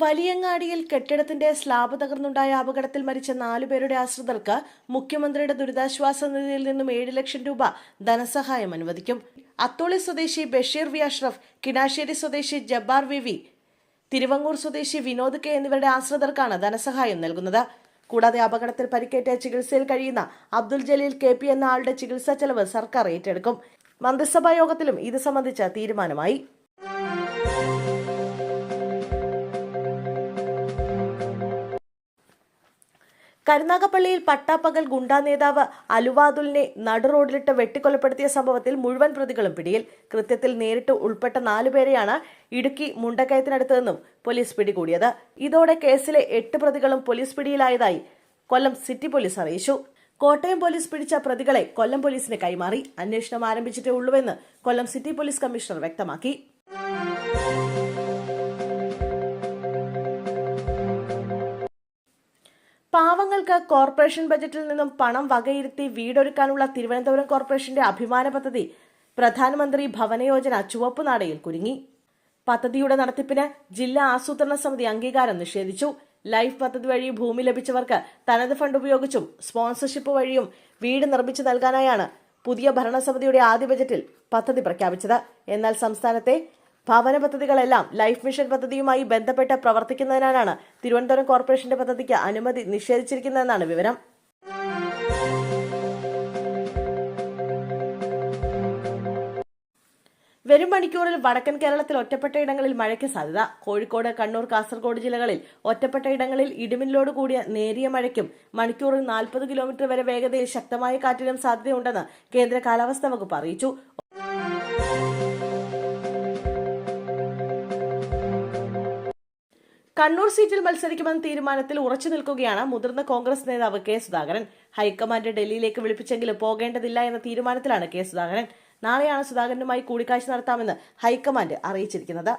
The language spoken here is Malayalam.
വലിയങ്ങാടിയിൽ കെട്ടിടത്തിന്റെ സ്ലാബ് തകർന്നുണ്ടായ അപകടത്തിൽ മരിച്ച 4 പേരുടെ ആശ്രിതർക്ക് മുഖ്യമന്ത്രിയുടെ ദുരിതാശ്വാസ നിധിയിൽ നിന്നും 7 ലക്ഷം രൂപ ധനസഹായം അനുവദിക്കും. അത്തോളി സ്വദേശി ബഷീർ വി അഷ്റഫ്, കിണാശ്ശേരി സ്വദേശി ജബ്ബാർ വി, തിരുവങ്ങൂർ സ്വദേശി വിനോദ് കെ എന്നിവരുടെ ആശ്രിതർക്കാണ് ധനസഹായം നൽകുന്നത്. കൂടാതെ അപകടത്തിൽ പരിക്കേറ്റ ചികിത്സയിൽ കഴിയുന്ന അബ്ദുൽ ജലീൽ കെ പി എന്ന ആളുടെ ചികിത്സാ ചെലവ് സർക്കാർ ഏറ്റെടുക്കും. മന്ത്രിസഭാ യോഗത്തിലും ഇത് സംബന്ധിച്ച തീരുമാനമായി. കരുനാഗപ്പള്ളിയിൽ പട്ടാപ്പകൽ ഗുണ്ടാ നേതാവ് അലുവാദുലിനെ നടുറോഡിലിട്ട് വെട്ടിക്കൊലപ്പെടുത്തിയ സംഭവത്തിൽ മുഴുവൻ പ്രതികളും പിടിയിൽ. കൃത്യത്തിൽ നേരിട്ട് ഉൾപ്പെട്ട 4 പേരെയാണ് ഇടുക്കി മുണ്ടക്കയത്തിനടുത്ത് നിന്നും പോലീസ് പിടികൂടിയത്. ഇതോടെ കേസിലെ 8 പ്രതികളും പോലീസ് പിടിയിലായതായി കൊല്ലം സിറ്റി പോലീസ് അറിയിച്ചു. കോട്ടയം പോലീസ് പിടിച്ച പ്രതികളെ കൊല്ലം പോലീസിന് കൈമാറി. അന്വേഷണം ആരംഭിച്ചിട്ടേ ഉള്ളൂവെന്ന് കൊല്ലം സിറ്റി പോലീസ് കമ്മീഷണർ വ്യക്തമാക്കി. പാവങ്ങൾക്ക് കോർപ്പറേഷൻ ബജറ്റിൽ നിന്നും പണം വകയിരുത്തി വീടൊരുക്കാനുള്ള തിരുവനന്തപുരം കോർപ്പറേഷന്റെ അഭിമാന പദ്ധതി പ്രധാനമന്ത്രി ഭവന യോജന ചുവപ്പുനാടയിൽ കുരുങ്ങി. പദ്ധതിയുടെ നടത്തിപ്പിന് ജില്ലാ ആസൂത്രണ സമിതി അംഗീകാരം നിഷേധിച്ചു. ലൈഫ് പദ്ധതി വഴി ഭൂമി ലഭിച്ചവർക്ക് തനത് ഫണ്ട് ഉപയോഗിച്ചും സ്പോൺസർഷിപ്പ് വഴിയും വീട് നിർമ്മിച്ചു നൽകാനായാണ് പുതിയ ഭരണസമിതിയുടെ ആദ്യ ബജറ്റിൽ പദ്ധതി പ്രഖ്യാപിച്ചത്. എന്നാൽ സംസ്ഥാനത്തെ ഭവന പദ്ധതികളെല്ലാം ലൈഫ് മിഷൻ പദ്ധതിയുമായി ബന്ധപ്പെട്ട് പ്രവർത്തിക്കുന്നതിനാലാണ് തിരുവനന്തപുരം കോർപ്പറേഷന്റെ പദ്ധതിക്ക് അനുമതി നിഷേധിച്ചിരിക്കുന്നതെന്നാണ് വിവരം. വരും മണിക്കൂറിൽ വടക്കൻ കേരളത്തിൽ ഒറ്റപ്പെട്ട ഇടങ്ങളിൽ മഴയ്ക്ക് സാധ്യത. കോഴിക്കോട്, കണ്ണൂർ, കാസർഗോഡ് ജില്ലകളിൽ ഒറ്റപ്പെട്ട ഇടങ്ങളിൽ ഇടിമിന്നലോട് കൂടിയ നേരിയ മഴയ്ക്കും മണിക്കൂറിൽ 40 കിലോമീറ്റർ വരെ വേഗതയിൽ ശക്തമായ കാറ്റിനും സാധ്യതയുണ്ടെന്ന് കേന്ദ്ര കാലാവസ്ഥാ വകുപ്പ് അറിയിച്ചു. കണ്ണൂർ സീറ്റിൽ മത്സരിക്കുമെന്ന തീരുമാനത്തിൽ ഉറച്ചു നിൽക്കുകയാണ് മുതിർന്ന കോൺഗ്രസ് നേതാവ് കെ സുധാകരൻ. ഹൈക്കമാൻഡ് ഡൽഹിയിലേക്ക് വിളിപ്പിച്ചെങ്കിലും പോകേണ്ടതില്ല എന്ന തീരുമാനത്തിലാണ് കെ സുധാകരൻ. നാളെയാണ് സുധാകരനുമായി കൂടിക്കാഴ്ച നടത്താമെന്ന് ഹൈക്കമാൻഡ് അറിയിച്ചിരിക്കുന്നത്.